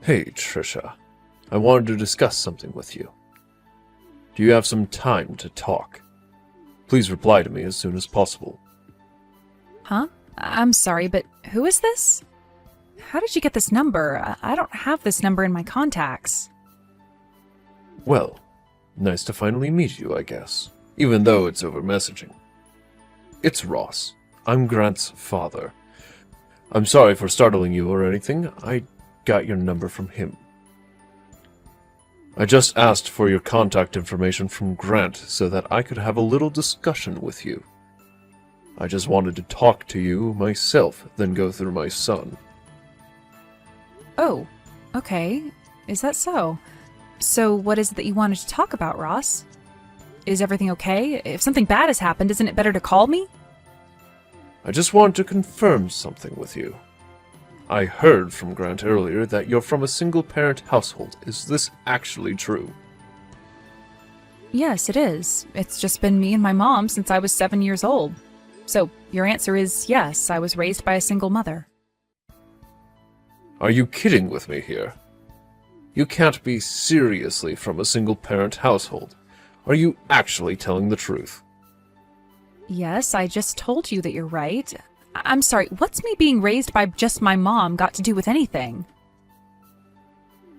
Hey, Trisha. I wanted to discuss something with you. Do you have some time to talk? Please reply to me as soon as possible. Huh? I'm sorry, but who is this? How did you get this number? I don't have this number in my contacts. Well, nice to finally meet you, I guess. Even though it's over messaging. It's Ross. I'm Grant's father. I'm sorry for startling you or anything. I got your number from him. I just asked for your contact information from Grant so that I could have a little discussion with you. I just wanted to talk to you myself, then go through my son. Oh, okay. Is that so? So what is it that you wanted to talk about, Ross? Is everything okay? If something bad has happened, isn't it better to call me? I just wanted to confirm something with you. I heard from Grant earlier that you're from a single-parent household. Is this actually true? Yes, it is. It's just been me and my mom since I was 7 years old. So, your answer is yes, I was raised by a single mother. Are you kidding with me here? You can't be seriously from a single-parent household. Are you actually telling the truth? Yes, I just told you that you're right. I'm sorry, what's me being raised by just my mom got to do with anything?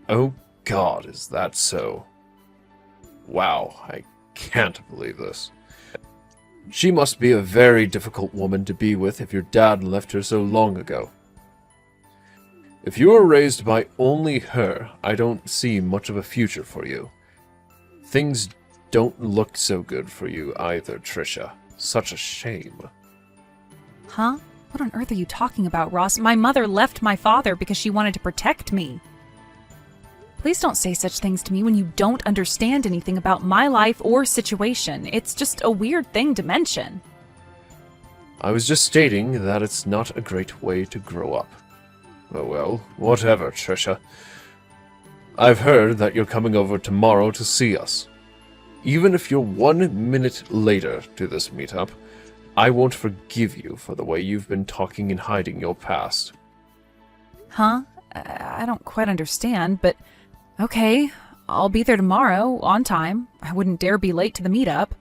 Oh God, is that so? Wow, I can't believe this. She must be a very difficult woman to be with if your dad left her so long ago. If you were raised by only her, I don't see much of a future for you. Things don't look so good for you either, Trisha. Such a shame. Huh? What on earth are you talking about, Ross? My mother left my father because she wanted to protect me. Please don't say such things to me when you don't understand anything about my life or situation. It's just a weird thing to mention. I was just stating that it's not a great way to grow up. Oh well, whatever, Trisha. I've heard that you're coming over tomorrow to see us. Even if you're 1 minute later to this meetup, I won't forgive you for the way you've been talking and hiding your past. Huh? I don't quite understand, but okay. I'll be there tomorrow, on time. I wouldn't dare be late to the meetup.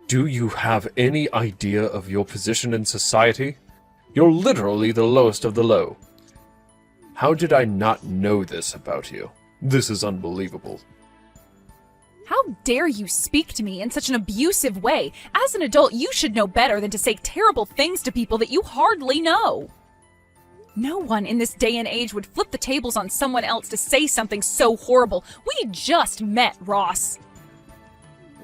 Do you have any idea of your position in society? You're literally the lowest of the low. How did I not know this about you? This is unbelievable. How dare you speak to me in such an abusive way? As an adult, you should know better than to say terrible things to people that you hardly know. No one in this day and age would flip the tables on someone else to say something so horrible. We just met, Ross.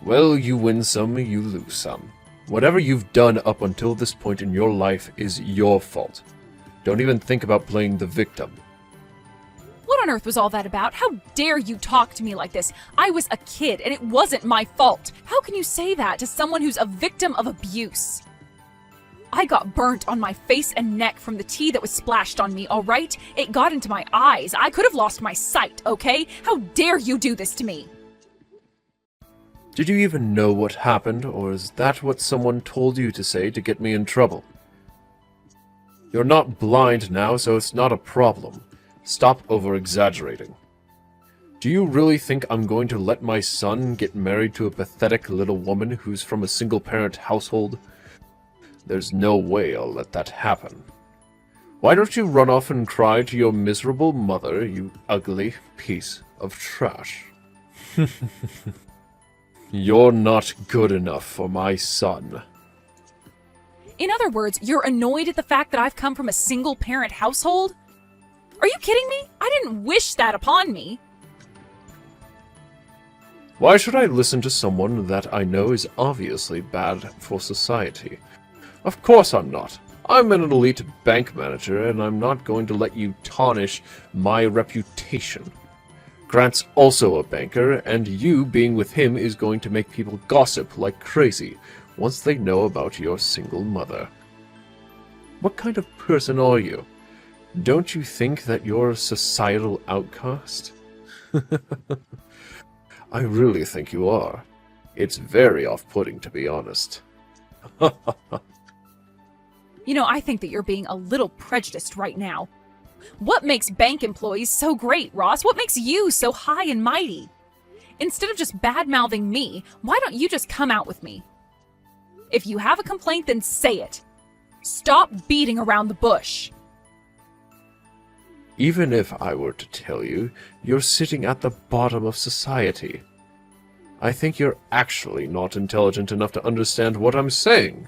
Well, you win some, you lose some. Whatever you've done up until this point in your life is your fault. Don't even think about playing the victim. What on earth was all that about? How dare you talk to me like this? I was a kid, and it wasn't my fault. How can you say that to someone who's a victim of abuse? I got burnt on my face and neck from the tea that was splashed on me, all right? It got into my eyes. I could have lost my sight, okay? How dare you do this to me? Did you even know what happened, or is that what someone told you to say to get me in trouble? You're not blind now, so it's not a problem. Stop over-exaggerating. Do you really think I'm going to let my son get married to a pathetic little woman who's from a single-parent household? There's no way I'll let that happen. Why don't you run off and cry to your miserable mother, you ugly piece of trash? You're not good enough for my son. In other words, you're annoyed at the fact that I've come from a single-parent household? Are you kidding me? I didn't wish that upon me. Why should I listen to someone that I know is obviously bad for society? Of course I'm not. I'm an elite bank manager, and I'm not going to let you tarnish my reputation. Grant's also a banker, and you being with him is going to make people gossip like crazy once they know about your single mother. What kind of person are you? Don't you think that you're a societal outcast? I really think you are. It's very off-putting, to be honest. I think that you're being a little prejudiced right now. What makes bank employees so great, Ross? What makes you so high and mighty? Instead of just bad-mouthing me, why don't you just come out with me? If you have a complaint, then say it. Stop beating around the bush. Even if I were to tell you, you're sitting at the bottom of society. I think you're actually not intelligent enough to understand what I'm saying.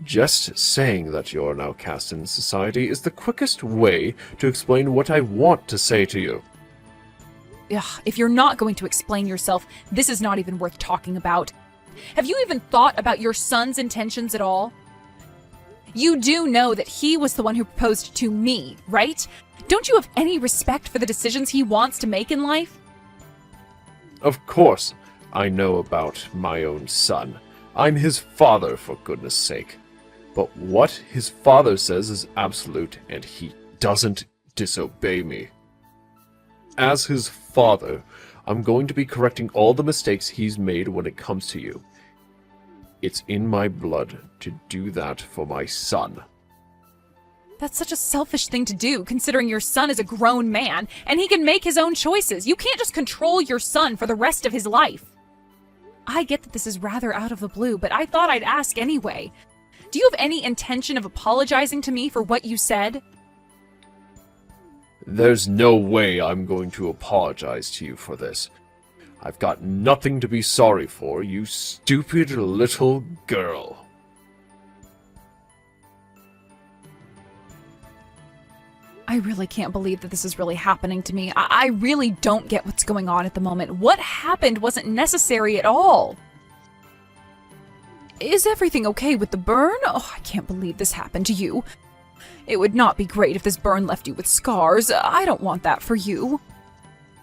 Just saying that you're an outcast in society is the quickest way to explain what I want to say to you. Ugh, if you're not going to explain yourself, this is not even worth talking about. Have you even thought about your son's intentions at all? You do know that he was the one who proposed to me, right? Don't you have any respect for the decisions he wants to make in life? Of course, I know about my own son. I'm his father, for goodness sake. But what his father says is absolute, and he doesn't disobey me. As his father, I'm going to be correcting all the mistakes he's made when it comes to you. It's in my blood to do that for my son. That's such a selfish thing to do, considering your son is a grown man, and he can make his own choices. You can't just control your son for the rest of his life. I get that this is rather out of the blue, but I thought I'd ask anyway. Do you have any intention of apologizing to me for what you said? There's no way I'm going to apologize to you for this. I've got nothing to be sorry for, you stupid little girl. I really can't believe that this is really happening to me. I really don't get what's going on at the moment. What happened wasn't necessary at all. Is everything okay with the burn? Oh, I can't believe this happened to you. It would not be great if this burn left you with scars. I don't want that for you.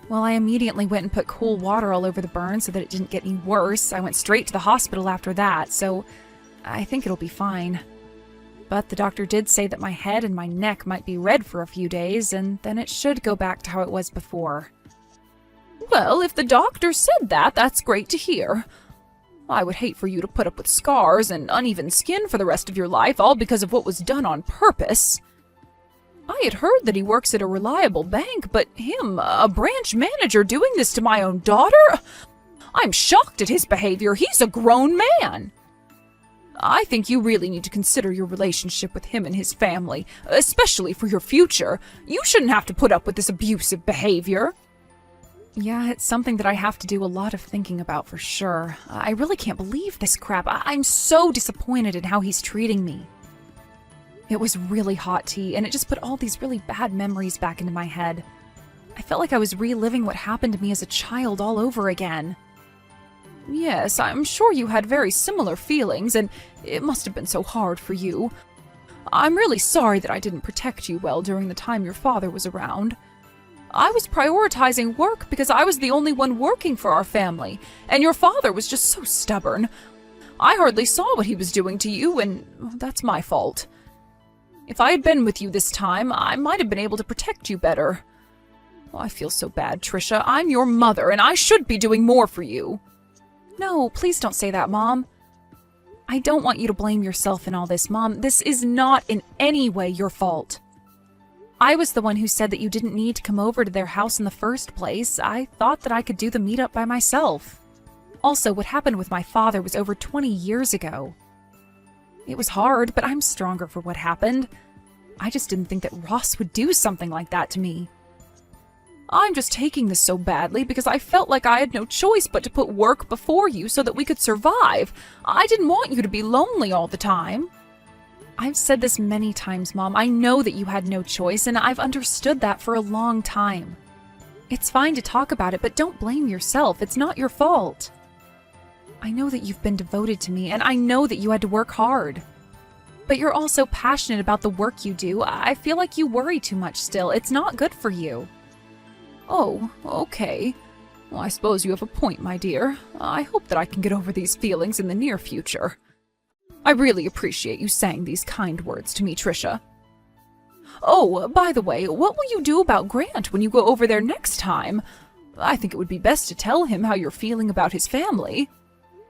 Well, I immediately went and put cool water all over the burn so that it didn't get any worse. I went straight to the hospital after that, so I think it'll be fine. But the doctor did say that my head and my neck might be red for a few days, and then it should go back to how it was before. Well, if the doctor said that, that's great to hear. I would hate for you to put up with scars and uneven skin for the rest of your life, all because of what was done on purpose. I had heard that he works at a reliable bank, but him, a branch manager, doing this to my own daughter? I'm shocked at his behavior. He's a grown man. I think you really need to consider your relationship with him and his family, especially for your future. You shouldn't have to put up with this abusive behavior. Yeah, it's something that I have to do a lot of thinking about for sure. I really can't believe this crap. I'm so disappointed in how he's treating me. It was really hot tea, and it just put all these really bad memories back into my head. I felt like I was reliving what happened to me as a child all over again. Yes, I'm sure you had very similar feelings, and it must have been so hard for you. I'm really sorry that I didn't protect you well during the time your father was around. I was prioritizing work because I was the only one working for our family, and your father was just so stubborn. I hardly saw what he was doing to you, and that's my fault. If I had been with you this time, I might have been able to protect you better. Oh, I feel so bad, Trisha. I'm your mother, and I should be doing more for you. No, please don't say that, Mom. I don't want you to blame yourself in all this, Mom. This is not in any way your fault. I was the one who said that you didn't need to come over to their house in the first place. I thought that I could do the meetup by myself. Also, what happened with my father was over 20 years ago. It was hard, but I'm stronger for what happened. I just didn't think that Ross would do something like that to me. I'm just taking this so badly because I felt like I had no choice but to put work before you so that we could survive. I didn't want you to be lonely all the time. I've said this many times, Mom. I know that you had no choice, and I've understood that for a long time. It's fine to talk about it, but don't blame yourself. It's not your fault. I know that you've been devoted to me, and I know that you had to work hard. But you're also passionate about the work you do. I feel like you worry too much still. It's not good for you. Oh, okay. Well, I suppose you have a point, my dear. I hope that I can get over these feelings in the near future. I really appreciate you saying these kind words to me, Trisha. Oh, by the way, what will you do about Grant when you go over there next time? I think it would be best to tell him how you're feeling about his family.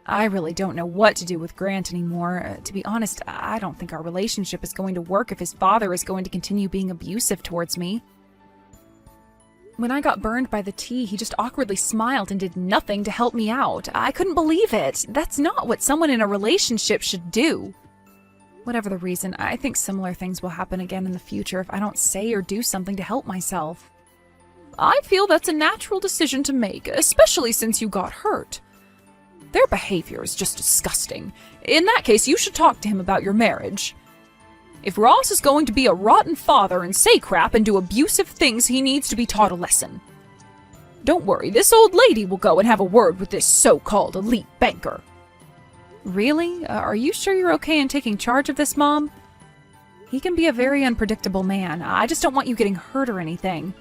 I really don't know what to do with Grant anymore. To be honest, I don't think our relationship is going to work if his father is going to continue being abusive towards me. When I got burned by the tea, he just awkwardly smiled and did nothing to help me out. I couldn't believe it. That's not what someone in a relationship should do. Whatever the reason, I think similar things will happen again in the future if I don't say or do something to help myself. I feel that's a natural decision to make, especially since you got hurt. Their behavior is just disgusting. In that case, you should talk to him about your marriage. If Ross is going to be a rotten father and say crap and do abusive things, he needs to be taught a lesson. Don't worry, this old lady will go and have a word with this so-called elite banker. Really? Are you sure you're okay in taking charge of this, Mom? He can be a very unpredictable man. I just don't want you getting hurt or anything.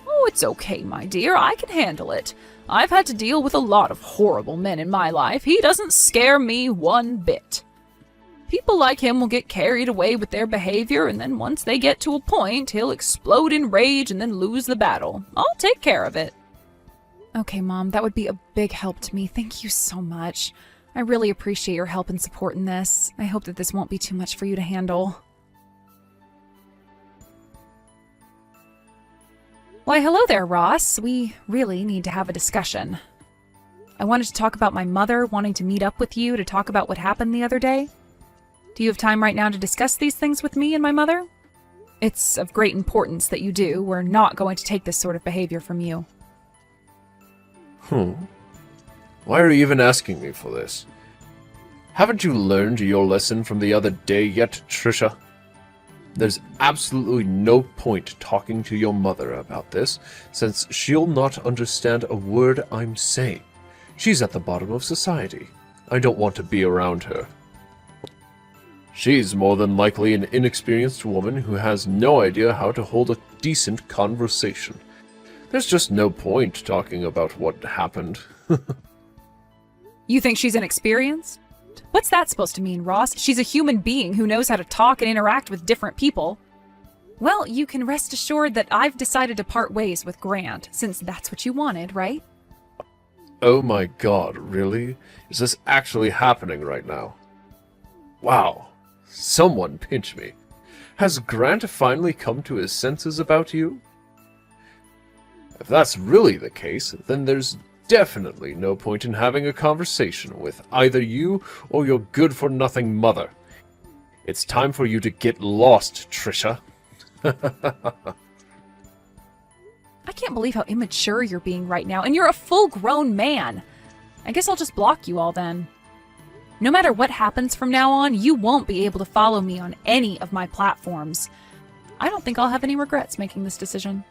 Oh, it's okay, my dear. I can handle it. I've had to deal with a lot of horrible men in my life. He doesn't scare me one bit. People like him will get carried away with their behavior, and then once they get to a point, he'll explode in rage and then lose the battle. I'll take care of it. Okay, Mom, that would be a big help to me. Thank you so much. I really appreciate your help and support in this. I hope that this won't be too much for you to handle. Why, hello there, Ross. We really need to have a discussion. I wanted to talk about my mother wanting to meet up with you to talk about what happened the other day. Do you have time right now to discuss these things with me and my mother? It's of great importance that you do. We're not going to take this sort of behavior from you. Why are you even asking me for this? Haven't you learned your lesson from the other day yet, Trisha? There's absolutely no point talking to your mother about this, since she'll not understand a word I'm saying. She's at the bottom of society. I don't want to be around her. She's more than likely an inexperienced woman who has no idea how to hold a decent conversation. There's just no point talking about what happened. You think she's inexperienced? What's that supposed to mean, Ross? She's a human being who knows how to talk and interact with different people. Well, you can rest assured that I've decided to part ways with Grant, since that's what you wanted, right? Oh my god, really? Is this actually happening right now? Wow. Someone pinch me. Has Grant finally come to his senses about you? If that's really the case, then there's definitely no point in having a conversation with either you or your good-for-nothing mother. It's time for you to get lost, Trisha. I can't believe how immature you're being right now, and you're a full-grown man. I guess I'll just block you all then. No matter what happens from now on, you won't be able to follow me on any of my platforms. I don't think I'll have any regrets making this decision.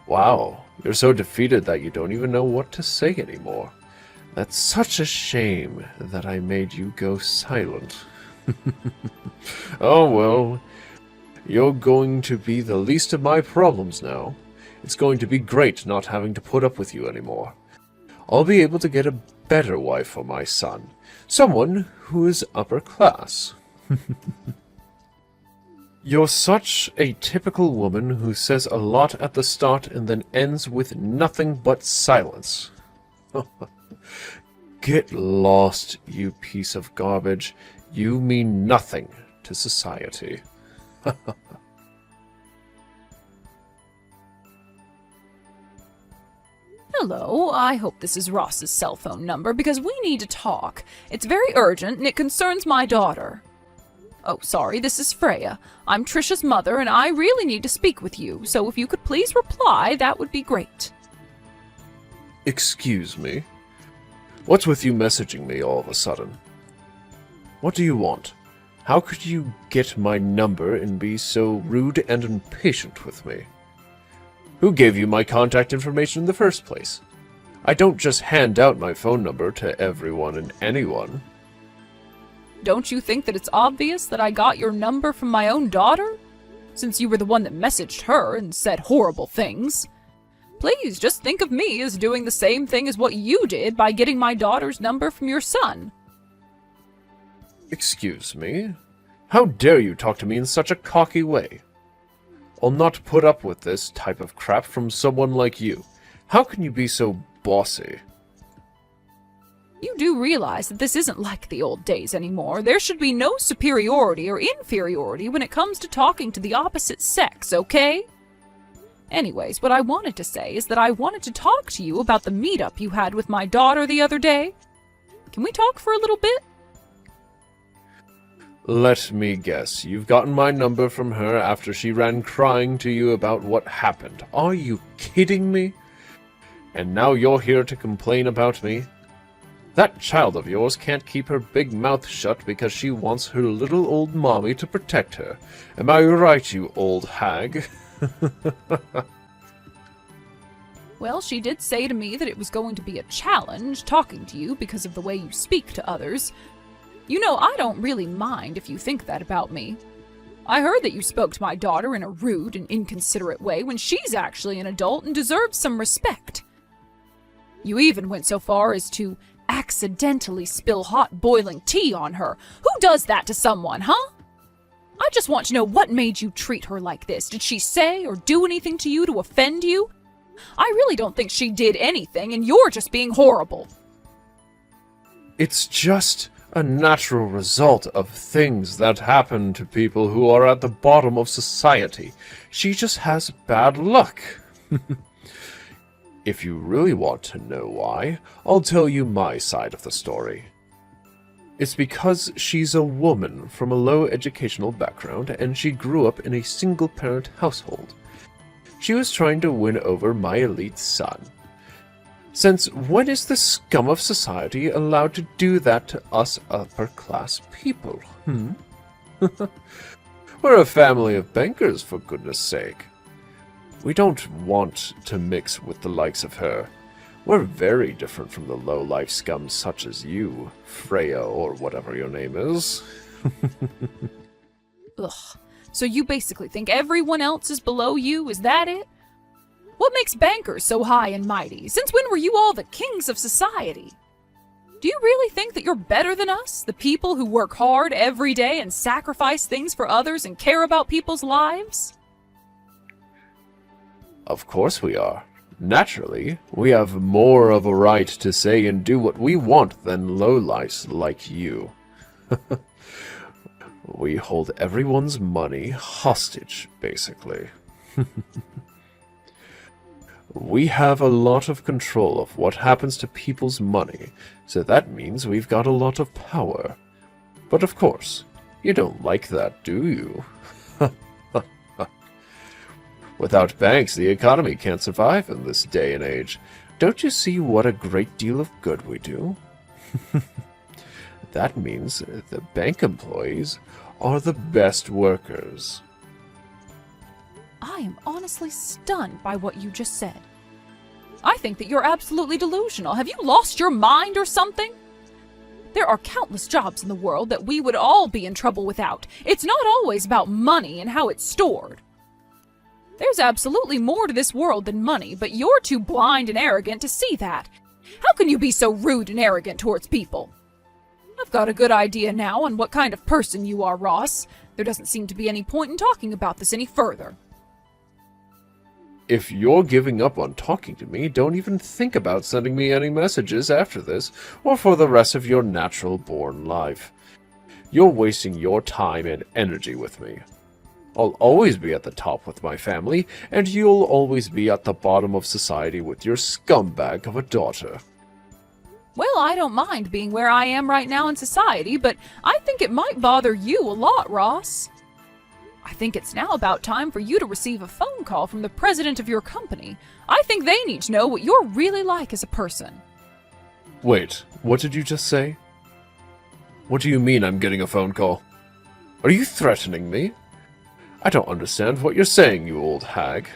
Wow, you're so defeated that you don't even know what to say anymore. That's such a shame that I made you go silent. Oh well, you're going to be the least of my problems now. It's going to be great not having to put up with you anymore. I'll be able to get a better wife for my son. Someone who is upper class. You're such a typical woman who says a lot at the start and then ends with nothing but silence. Get lost, you piece of garbage. You mean nothing to society. Hello, I hope this is Ross's cell phone number because we need to talk. It's very urgent and it concerns my daughter. Oh, sorry, this is Freya. I'm Trisha's mother and I really need to speak with you, so if you could please reply, that would be great. Excuse me? What's with you messaging me all of a sudden? What do you want? How could you get my number and be so rude and impatient with me? Who gave you my contact information in the first place? I don't just hand out my phone number to everyone and anyone. Don't you think that it's obvious that I got your number from my own daughter? Since you were the one that messaged her and said horrible things. Please, just think of me as doing the same thing as what you did by getting my daughter's number from your son. Excuse me? How dare you talk to me in such a cocky way? I'll not put up with this type of crap from someone like you. How can you be so bossy? You do realize that this isn't like the old days anymore. There should be no superiority or inferiority when it comes to talking to the opposite sex, okay? Anyways, what I wanted to say is that I wanted to talk to you about the meetup you had with my daughter the other day. Can we talk for a little bit? Let me guess, you've gotten my number from her after she ran crying to you about what happened. Are you kidding me? And now you're here to complain about me? That child of yours can't keep her big mouth shut because she wants her little old mommy to protect her. Am I right, you old hag? Well, she did say to me that it was going to be a challenge talking to you because of the way you speak to others. You know, I don't really mind if you think that about me. I heard that you spoke to my daughter in a rude and inconsiderate way when she's actually an adult and deserves some respect. You even went so far as to accidentally spill hot boiling tea on her. Who does that to someone, huh? I just want to know what made you treat her like this. Did she say or do anything to you to offend you? I really don't think she did anything, and you're just being horrible. It's just a natural result of things that happen to people who are at the bottom of society. She just has bad luck. If you really want to know why, I'll tell you my side of the story. It's because she's a woman from a low educational background and she grew up in a single-parent household. She was trying to win over my elite son. Since when is the scum of society allowed to do that to us upper-class people? We're a family of bankers, for goodness sake. We don't want to mix with the likes of her. We're very different from the low-life scum such as you, Freya, or whatever your name is. Ugh. So you basically think everyone else is below you, is that it? What makes bankers so high and mighty? Since when were you all the kings of society? Do you really think that you're better than us, the people who work hard every day and sacrifice things for others and care about people's lives? Of course we are. Naturally, we have more of a right to say and do what we want than lowlifes like you. We hold everyone's money hostage, basically. We have a lot of control of what happens to people's money, so that means we've got a lot of power. But of course, you don't like that, do you? Without banks, the economy can't survive in this day and age. Don't you see what a great deal of good we do? That means the bank employees are the best workers. I am honestly stunned by what you just said. I think that you're absolutely delusional. Have you lost your mind or something? There are countless jobs in the world that we would all be in trouble without. It's not always about money and how it's stored. There's absolutely more to this world than money, but you're too blind and arrogant to see that. How can you be so rude and arrogant towards people? I've got a good idea now on what kind of person you are, Ross. There doesn't seem to be any point in talking about this any further. If you're giving up on talking to me, don't even think about sending me any messages after this, or for the rest of your natural-born life. You're wasting your time and energy with me. I'll always be at the top with my family, and you'll always be at the bottom of society with your scumbag of a daughter. Well, I don't mind being where I am right now in society, but I think it might bother you a lot, Ross. I think it's now about time for you to receive a phone call from the president of your company. I think they need to know what you're really like as a person. Wait, what did you just say? What do you mean I'm getting a phone call? Are you threatening me? I don't understand what you're saying, you old hag.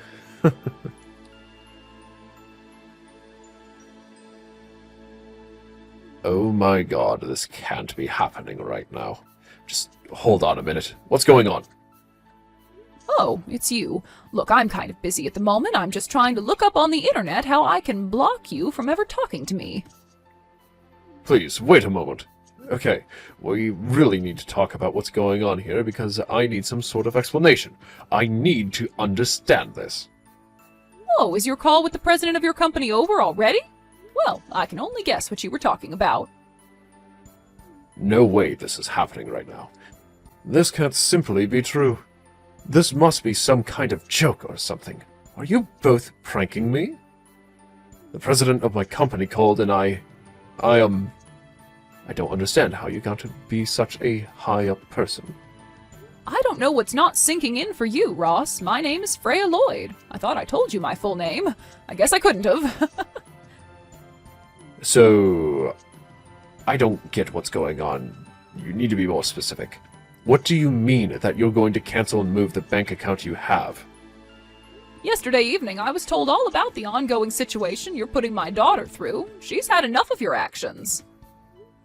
Oh my god, this can't be happening right now. Just hold on a minute. What's going on? Oh, it's you. Look, I'm kind of busy at the moment. I'm just trying to look up on the internet how I can block you from ever talking to me. Please, wait a moment. Okay, we really need to talk about what's going on here because I need some sort of explanation. I need to understand this. Oh, is your call with the president of your company over already? Well, I can only guess what you were talking about. no way this is happening right now. This can't simply be true. This must be some kind of joke or something. Are you both pranking me? The president of my company called and I don't understand how you got to be such a high-up person. I don't know what's not sinking in for you, Ross. My name is Freya Lloyd. I thought I told you my full name. I guess I couldn't have. So, I don't get what's going on. You need to be more specific. What do you mean that you're going to cancel and move the bank account you have? Yesterday evening, I was told all about the ongoing situation you're putting my daughter through. She's had enough of your actions.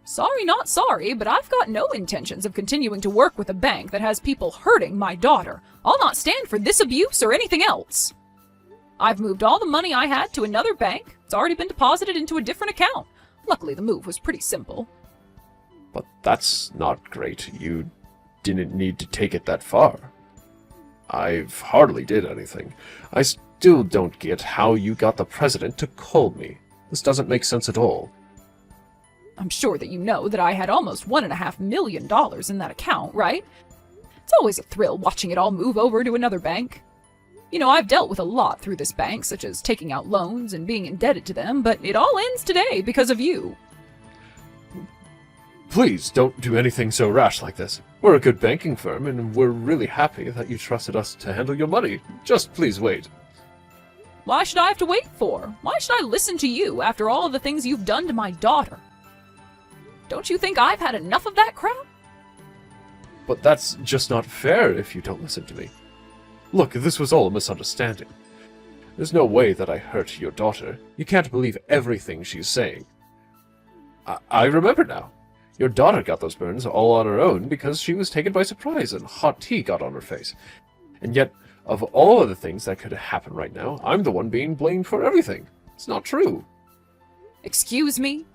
Sorry, not sorry, but I've got no intentions of continuing to work with a bank that has people hurting my daughter. I'll not stand for this abuse or anything else. I've moved all the money I had to another bank. It's already been deposited into a different account. Luckily, the move was pretty simple. But that's not great. You didn't need to take it that far. I've hardly did anything. I still don't get how you got the president to call me. This doesn't make sense at all. I'm sure that you know that I had almost $1.5 million in that account, right? It's always a thrill watching it all move over to another bank. You know, I've dealt with a lot through this bank, such as taking out loans and being indebted to them, but it all ends today because of you. Please don't do anything so rash like this. We're a good banking firm, and we're really happy that you trusted us to handle your money. Just please wait. Why should I have to wait for? Why should I listen to you after all of the things you've done to my daughter? Don't you think I've had enough of that crap? But that's just not fair if you don't listen to me. Look, this was all a misunderstanding. There's no way that I hurt your daughter. You can't believe everything she's saying. I remember now. Your daughter got those burns all on her own because she was taken by surprise and hot tea got on her face. And yet, of all of the things that could happen right now, I'm the one being blamed for everything. It's not true. Excuse me?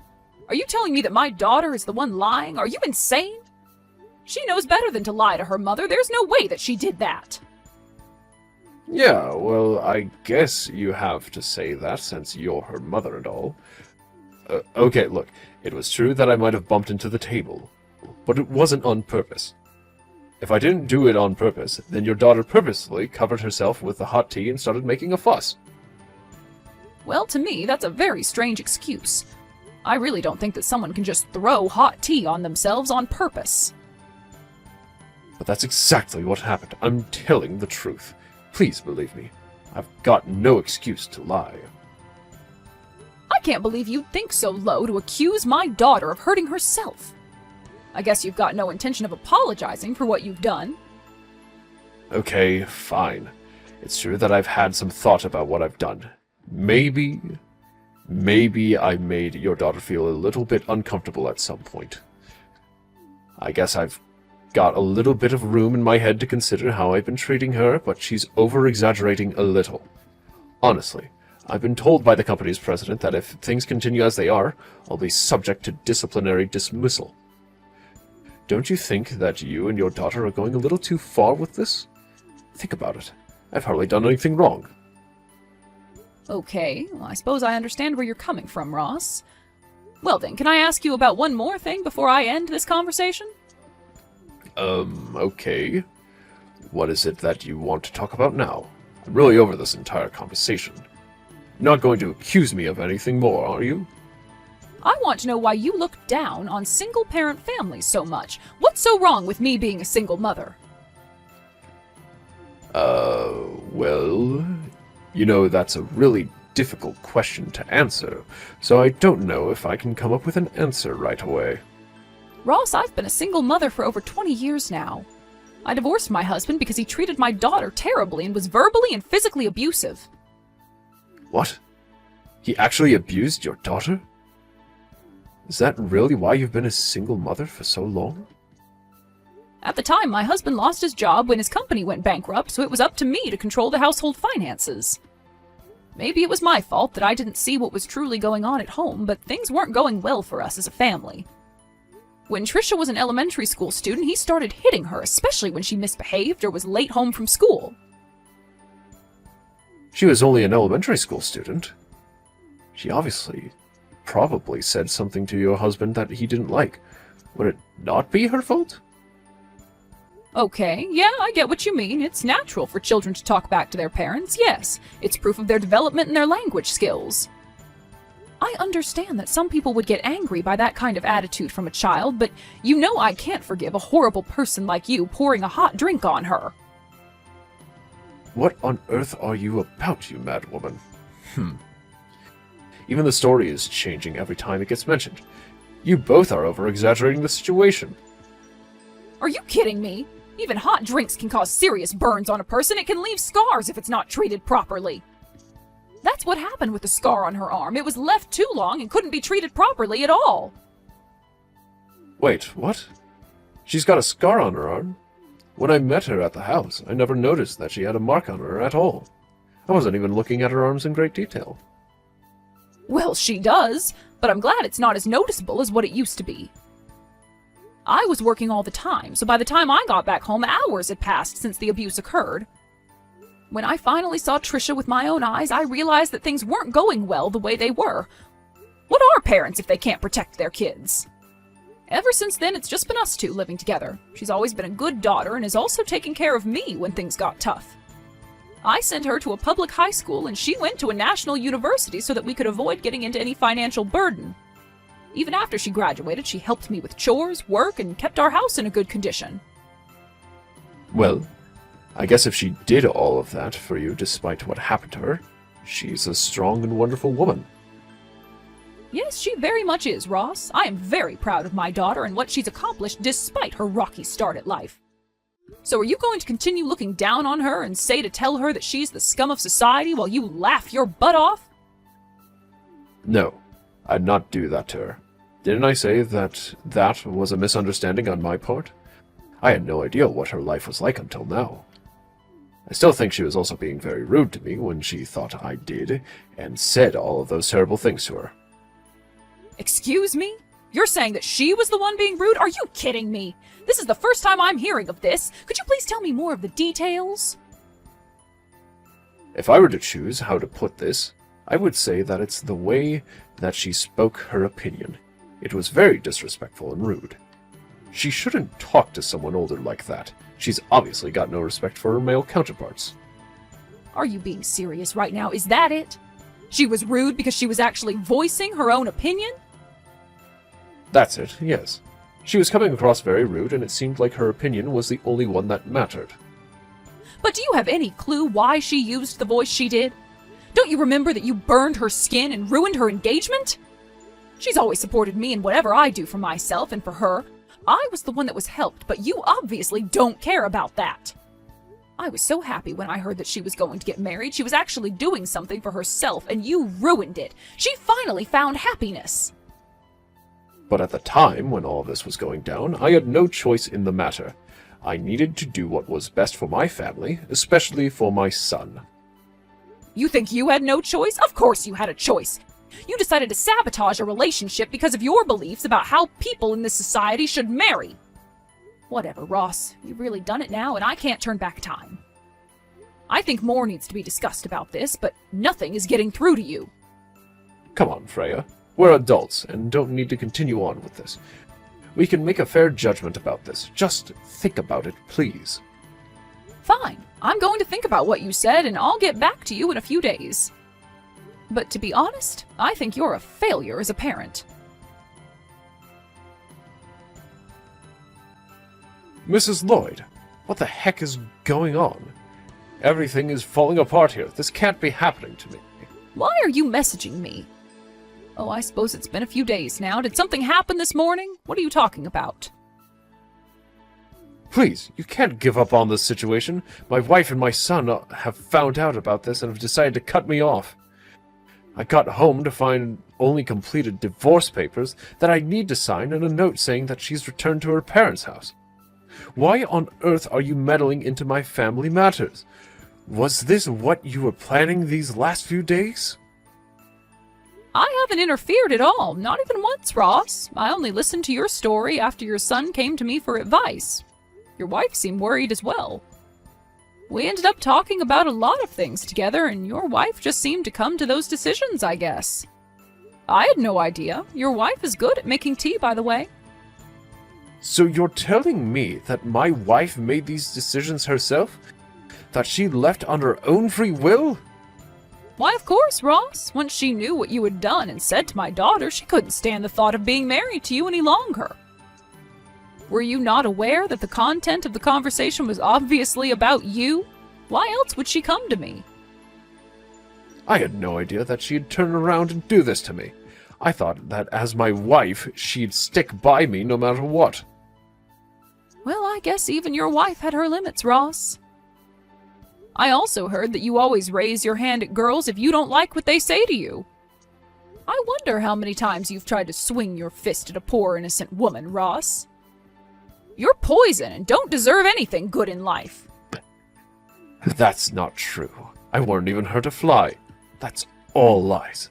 Are you telling me that my daughter is the one lying? Are you insane? She knows better than to lie to her mother. There's no way that she did that. Yeah, well, I guess you have to say that since you're her mother and all. Okay, look, it was true that I might have bumped into the table, but it wasn't on purpose. If I didn't do it on purpose, then your daughter purposely covered herself with the hot tea and started making a fuss. Well, to me, that's a very strange excuse. I really don't think that someone can just throw hot tea on themselves on purpose. But that's exactly what happened. I'm telling the truth. Please believe me. I've got no excuse to lie. I can't believe you'd think so low to accuse my daughter of hurting herself. I guess you've got no intention of apologizing for what you've done. Okay, fine. It's true that I've had some thought about what I've done. Maybe I made your daughter feel a little bit uncomfortable at some point. I guess I've got a little bit of room in my head to consider how I've been treating her, but she's over-exaggerating a little. Honestly, I've been told by the company's president that if things continue as they are, I'll be subject to disciplinary dismissal. Don't you think that you and your daughter are going a little too far with this? Think about it. I've hardly done anything wrong. Okay, well, I suppose I understand where you're coming from, Ross. Well then, can I ask you about one more thing before I end this conversation? Okay. What is it that you want to talk about now? I'm really over this entire conversation. You're not going to accuse me of anything more, are you? I want to know why you look down on single-parent families so much. What's so wrong with me being a single mother? Well, you know, that's a really difficult question to answer, so I don't know if I can come up with an answer right away. Ross, I've been a single mother for over 20 years now. I divorced my husband because he treated my daughter terribly and was verbally and physically abusive. What? He actually abused your daughter? Is that really why you've been a single mother for so long? At the time, my husband lost his job when his company went bankrupt, so it was up to me to control the household finances. Maybe it was my fault that I didn't see what was truly going on at home, but things weren't going well for us as a family. When Trisha was an elementary school student, he started hitting her, especially when she misbehaved or was late home from school. She was only an elementary school student. She probably said something to your husband that he didn't like. Would it not be her fault? Okay, yeah, I get what you mean. It's natural for children to talk back to their parents, yes. It's proof of their development and their language skills. I understand that some people would get angry by that kind of attitude from a child, but you know I can't forgive a horrible person like you pouring a hot drink on her. What on earth are you about, you mad woman? Even the story is changing every time it gets mentioned. You both are over-exaggerating the situation. Are you kidding me? Even hot drinks can cause serious burns on a person. It can leave scars if it's not treated properly. That's what happened with the scar on her arm. It was left too long and couldn't be treated properly at all. Wait, what? She's got a scar on her arm? When I met her at the house, I never noticed that she had a mark on her at all. I wasn't even looking at her arms in great detail. Well, she does, but I'm glad it's not as noticeable as what it used to be. I was working all the time, so by the time I got back home, hours had passed since the abuse occurred. When I finally saw Trisha with my own eyes, I realized that things weren't going well the way they were. What are parents if they can't protect their kids? Ever since then, it's just been us two living together. She's always been a good daughter and has also taken care of me when things got tough. I sent her to a public high school and she went to a national university so that we could avoid getting into any financial burden. Even after she graduated, she helped me with chores, work, and kept our house in a good condition. Well, I guess if she did all of that for you despite what happened to her, she's a strong and wonderful woman. Yes, she very much is, Ross. I am very proud of my daughter and what she's accomplished despite her rocky start at life. So are you going to continue looking down on her and say to tell her that she's the scum of society while you laugh your butt off? No, I'd not do that to her. Didn't I say that that was a misunderstanding on my part? I had no idea what her life was like until now. I still think she was also being very rude to me when she thought I did and said all of those terrible things to her. Excuse me? You're saying that she was the one being rude? Are you kidding me? This is the first time I'm hearing of this. Could you please tell me more of the details? If I were to choose how to put this, I would say that it's the way that she spoke her opinion. It was very disrespectful and rude. She shouldn't talk to someone older like that. She's obviously got no respect for her male counterparts. Are you being serious right now? Is that it? She was rude because she was actually voicing her own opinion? That's it, yes. She was coming across very rude, and it seemed like her opinion was the only one that mattered. But do you have any clue why she used the voice she did? Don't you remember that you burned her skin and ruined her engagement? She's always supported me in whatever I do for myself and for her. I was the one that was helped, but you obviously don't care about that. I was so happy when I heard that she was going to get married. She was actually doing something for herself, and you ruined it. She finally found happiness. But at the time when all this was going down, I had no choice in the matter. I needed to do what was best for my family, especially for my son. You think you had no choice? Of course you had a choice. You decided to sabotage a relationship because of your beliefs about how people in this society should marry. Whatever, Ross. You've really done it now, and I can't turn back time. I think more needs to be discussed about this, but nothing is getting through to you. Come on, Freya. We're adults and don't need to continue on with this. We can make a fair judgment about this. Just think about it, please. Fine. I'm going to think about what you said, and I'll get back to you in a few days. But to be honest, I think you're a failure as a parent. Mrs. Lloyd, what the heck is going on? Everything is falling apart here. This can't be happening to me. Why are you messaging me? Oh, I suppose it's been a few days now. Did something happen this morning? What are you talking about? Please, you can't give up on this situation. My wife and my son have found out about this and have decided to cut me off. I got home to find only completed divorce papers that I need to sign and a note saying that she's returned to her parents' house. Why on earth are you meddling into my family matters? Was this what you were planning these last few days? I haven't interfered at all, not even once, Ross. I only listened to your story after your son came to me for advice. Your wife seemed worried as well. We ended up talking about a lot of things together, and your wife just seemed to come to those decisions, I guess. I had no idea. Your wife is good at making tea, by the way. So you're telling me that my wife made these decisions herself? That she left on her own free will? Why, of course, Ross. Once she knew what you had done and said to my daughter, she couldn't stand the thought of being married to you any longer. Were you not aware that the content of the conversation was obviously about you? Why else would she come to me? I had no idea that she'd turn around and do this to me. I thought that as my wife, she'd stick by me no matter what. Well, I guess even your wife had her limits, Ross. I also heard that you always raise your hand at girls if you don't like what they say to you. I wonder how many times you've tried to swing your fist at a poor innocent woman, Ross. You're poison and don't deserve anything good in life. That's not true. I weren't even hurt a fly. That's all lies.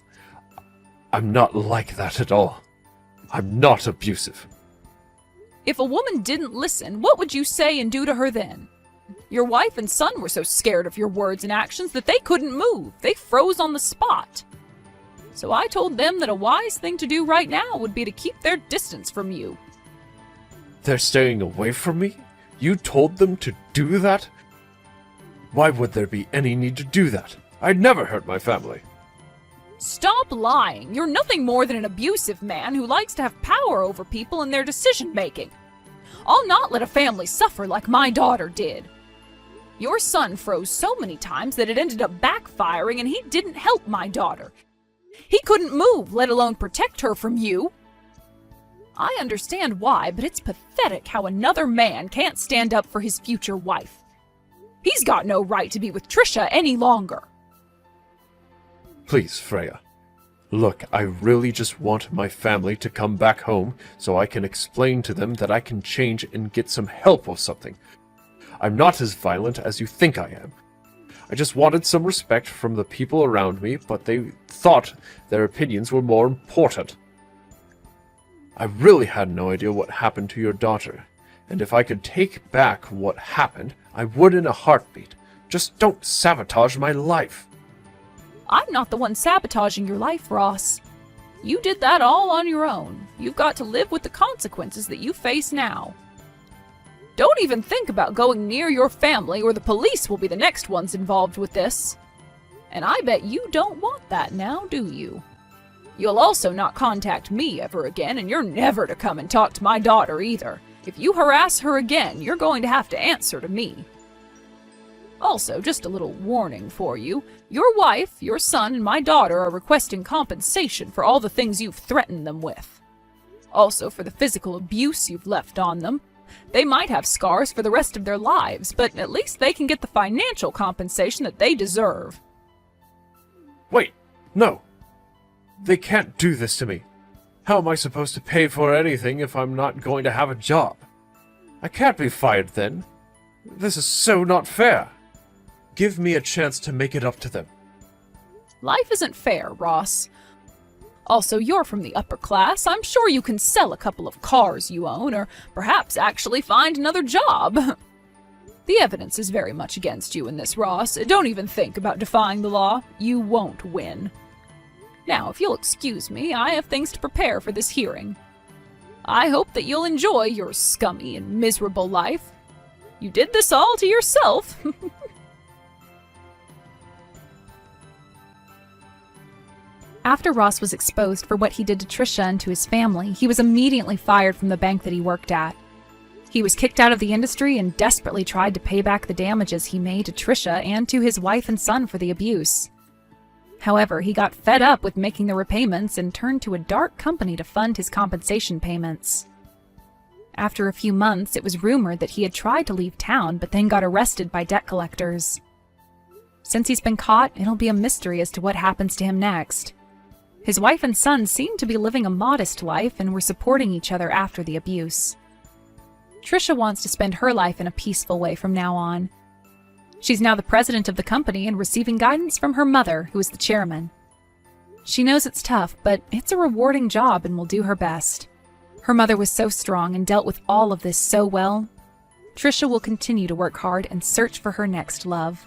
I'm not like that at all. I'm not abusive. If a woman didn't listen, what would you say and do to her then? Your wife and son were so scared of your words and actions that they couldn't move. They froze on the spot. So I told them that a wise thing to do right now would be to keep their distance from you. They're staying away from me? You told them to do that? Why would there be any need to do that? I'd never hurt my family. Stop lying. You're nothing more than an abusive man who likes to have power over people and their decision-making. I'll not let a family suffer like my daughter did. Your son froze so many times that it ended up backfiring and he didn't help my daughter. He couldn't move, let alone protect her from you. I understand why, but it's pathetic how another man can't stand up for his future wife. He's got no right to be with Trisha any longer. Please, Freya. Look, I really just want my family to come back home so I can explain to them that I can change and get some help or something. I'm not as violent as you think I am. I just wanted some respect from the people around me, but they thought their opinions were more important. I really had no idea what happened to your daughter, and if I could take back what happened, I would in a heartbeat. Just don't sabotage my life. I'm not the one sabotaging your life, Ross. You did that all on your own. You've got to live with the consequences that you face now. Don't even think about going near your family or the police will be the next ones involved with this. And I bet you don't want that now, do you? You'll also not contact me ever again, and you're never to come and talk to my daughter either. If you harass her again, you're going to have to answer to me. Also, just a little warning for you. Your wife, your son, and my daughter are requesting compensation for all the things you've threatened them with. Also for the physical abuse you've left on them. They might have scars for the rest of their lives, but at least they can get the financial compensation that they deserve. Wait, no. They can't do this to me. How am I supposed to pay for anything if I'm not going to have a job? I can't be fired then. This is so not fair. Give me a chance to make it up to them. Life isn't fair, Ross. Also, you're from the upper class. I'm sure you can sell a couple of cars you own, or perhaps actually find another job. The evidence is very much against you in this, Ross. Don't even think about defying the law. You won't win. Now, if you'll excuse me, I have things to prepare for this hearing. I hope that you'll enjoy your scummy and miserable life. You did this all to yourself. After Ross was exposed for what he did to Trisha and to his family, he was immediately fired from the bank that he worked at. He was kicked out of the industry and desperately tried to pay back the damages he made to Trisha and to his wife and son for the abuse. However, he got fed up with making the repayments and turned to a dark company to fund his compensation payments. After a few months, it was rumored that he had tried to leave town but then got arrested by debt collectors. Since he's been caught, it'll be a mystery as to what happens to him next. His wife and son seemed to be living a modest life and were supporting each other after the abuse. Trisha wants to spend her life in a peaceful way from now on. She's now the president of the company and receiving guidance from her mother, who is the chairman. She knows it's tough, but it's a rewarding job and will do her best. Her mother was so strong and dealt with all of this so well. Trisha will continue to work hard and search for her next love.